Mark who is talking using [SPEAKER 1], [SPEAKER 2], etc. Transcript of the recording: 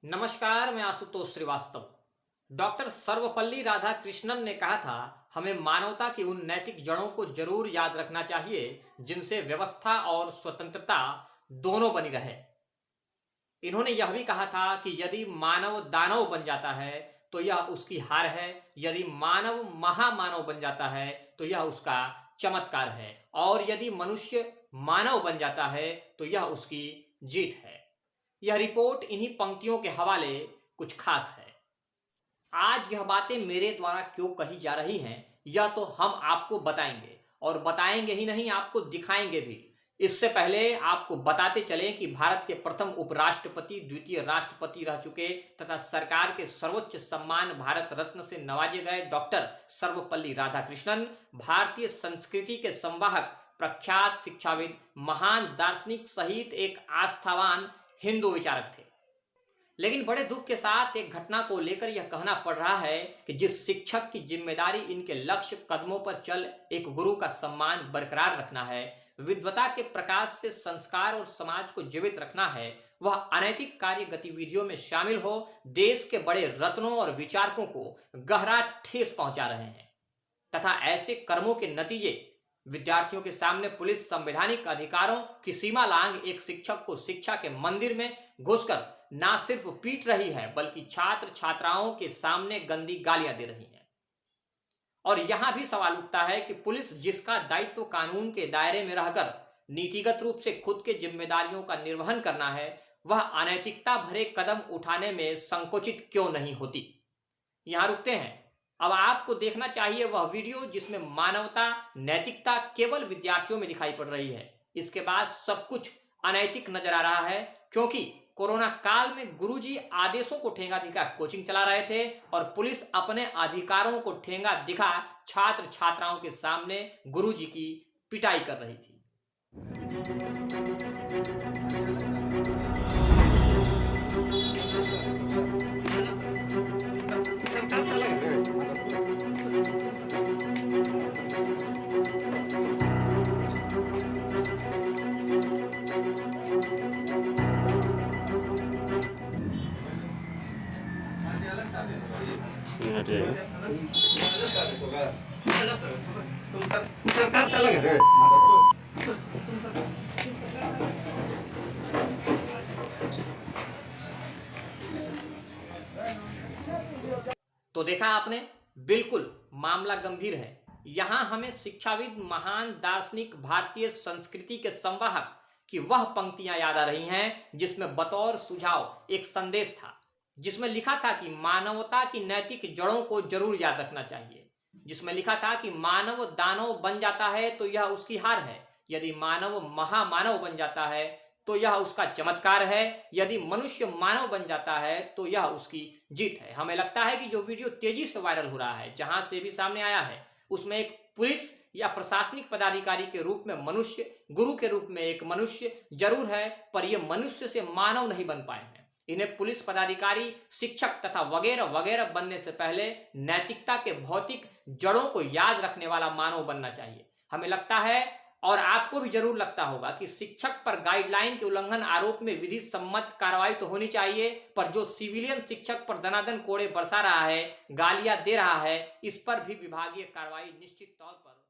[SPEAKER 1] नमस्कार, मैं आशुतोष श्रीवास्तव। डॉक्टर सर्वपल्ली राधाकृष्णन ने कहा था, हमें मानवता की उन नैतिक जड़ों को जरूर याद रखना चाहिए जिनसे व्यवस्था और स्वतंत्रता दोनों बनी रहे। इन्होंने यह भी कहा था कि यदि मानव दानव बन जाता है तो यह उसकी हार है, यदि मानव महामानव बन जाता है तो यह उसका चमत्कार है, और यदि मनुष्य मानव बन जाता है तो यह उसकी जीत है। यह रिपोर्ट इन्हीं पंक्तियों के हवाले कुछ खास है। आज यह बातें मेरे द्वारा क्यों कही जा रही हैं, यह तो हम आपको बताएंगे, और बताएंगे ही नहीं, आपको दिखाएंगे भी। इससे पहले आपको बताते चलें कि भारत के प्रथम उपराष्ट्रपति, द्वितीय राष्ट्रपति रह चुके तथा सरकार के सर्वोच्च सम्मान भारत रत्न से नवाजे गए डॉक्टर सर्वपल्ली राधाकृष्णन भारतीय संस्कृति के संवाहक, प्रख्यात शिक्षाविद, महान दार्शनिक सहित एक आस्थावान हिंदू विचारक थे। लेकिन बड़े दुख के साथ एक घटना को लेकर यह कहना पड़ रहा है कि जिस शिक्षक की जिम्मेदारी इनके लक्ष्य कदमों पर चल एक गुरु का सम्मान बरकरार रखना है, विद्वता के प्रकाश से संस्कार और समाज को जीवित रखना है, वह अनैतिक कार्य गतिविधियों में शामिल हो देश के बड़े रत्नों और विचारकों को गहरा ठेस पहुंचा रहे हैं, तथा ऐसे कर्मों के नतीजे विद्यार्थियों के सामने पुलिस संवैधानिक अधिकारों की सीमा लांघ एक शिक्षक को शिक्षा के मंदिर में घुसकर ना सिर्फ पीट रही है बल्कि छात्र छात्राओं के सामने गंदी गालियां दे रही है। और यहां भी सवाल उठता है कि पुलिस, जिसका दायित्व कानून के दायरे में रहकर नीतिगत रूप से खुद के जिम्मेदारियों का निर्वहन करना है, वह अनैतिकता भरे कदम उठाने में संकोचित क्यों नहीं होती। यहां रुकते हैं। अब आपको देखना चाहिए वह वीडियो जिसमें मानवता, नैतिकता केवल विद्यार्थियों में दिखाई पड़ रही है। इसके बाद सब कुछ अनैतिक नजर आ रहा है, क्योंकि कोरोना काल में गुरुजी आदेशों को ठेंगा दिखा कोचिंग चला रहे थे और पुलिस अपने अधिकारों को ठेंगा दिखा छात्र छात्राओं के सामने गुरुजी की पिटाई कर रही थी।
[SPEAKER 2] अरे
[SPEAKER 1] तो देखा आपने, बिल्कुल मामला गंभीर है। यहां हमें शिक्षाविद, महान दार्शनिक, भारतीय संस्कृति के संवाहक की वह पंक्तियां याद आ रही हैं जिसमें बतौर सुझाव एक संदेश था, जिसमें लिखा था कि मानवता की नैतिक जड़ों को जरूर याद रखना चाहिए, जिसमें लिखा था कि मानव दानव बन जाता है तो यह उसकी हार है, यदि मानव महामानव बन जाता है तो यह उसका चमत्कार है, यदि मनुष्य मानव बन जाता है तो यह उसकी जीत है। हमें लगता है कि जो वीडियो तेजी से वायरल हो रहा है, जहां से भी सामने आया है, उसमें एक पुलिस या प्रशासनिक पदाधिकारी के रूप में मनुष्य, गुरु के रूप में एक मनुष्य जरूर है, पर यह मनुष्य से मानव नहीं बन पाए हैं। इन्हें पुलिस पदाधिकारी, शिक्षक तथा वगैरह वगैरह बनने से पहले नैतिकता के भौतिक जड़ों को याद रखने वाला मानव बनना चाहिए। हमें लगता है, और आपको भी जरूर लगता होगा, कि शिक्षक पर गाइडलाइन के उल्लंघन आरोप में विधि सम्मत कार्रवाई तो होनी चाहिए, पर जो सिविलियन शिक्षक पर दनादन कोड़े बरसा रहा है, गालियां दे रहा है, इस पर भी विभागीय कार्रवाई निश्चित तौर पर